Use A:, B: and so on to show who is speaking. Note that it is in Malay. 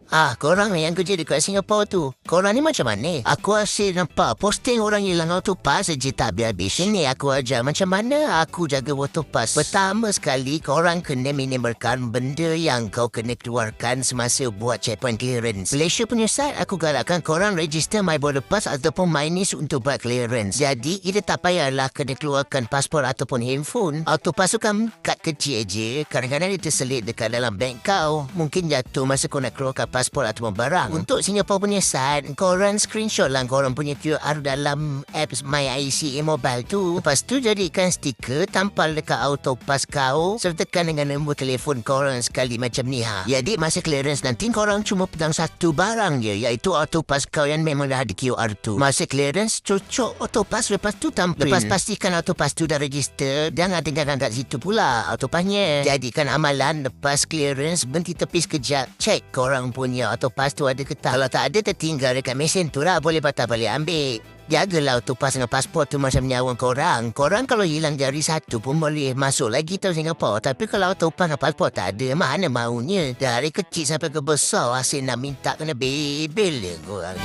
A: Korang yang kerja dekat Singapura tu, korang ni macam mana? Aku asyik nampak posting orang hilang autopass je tak habis-habis. Ini aku ajar macam mana aku jaga autopass. Pertama sekali, korang kena minimalkan benda yang kau kena keluarkan semasa buat checkpoint clearance. Malaysia punya side, aku galakkan korang register My Border Pass ataupun MyNIS untuk buat clearance. Jadi, kita tak payahlah kena keluarkan pasport ataupun handphone. Autopass tu kan kad kecil je. Kadang-kadang dia terselit dekat dalam bank kau. Mungkin jatuh masa kau nak keluarkan pasport ataupun barang. Untuk Singapore punya side, korang screenshot lah korang punya QR dalam apps MyIC mobile tu. Lepas tu jadikan stiker tampal dekat autopass kau sertakan dengan nombor telefon korang sekali macam ni Jadi masa clearance nanti korang cuma pegang satu barang je, iaitu autopass kau yang memang dah ada QR tu. Masa clearance cocok autopass, lepas tu tampil. Lepas pastikan autopass tu dah register, jangan tinggalkan kat situ pula autopassnya. Jadikan amalan lepas clearance berhenti tepi sekejap, cek korang punya autopass tu ada ke tak. Kalau tak ada, tertinggal dekat mesin tu lah, boleh patah balik ambil. Jagalah autopass dengan pasport tu macam nyawa korang. Korang kalau hilang jari satu pun boleh masuk lagi tau Singapura. Tapi kalau autopass dengan pasport tak ada, mana maunya. Dari kecil sampai ke besar asyik nak minta kena bebel korang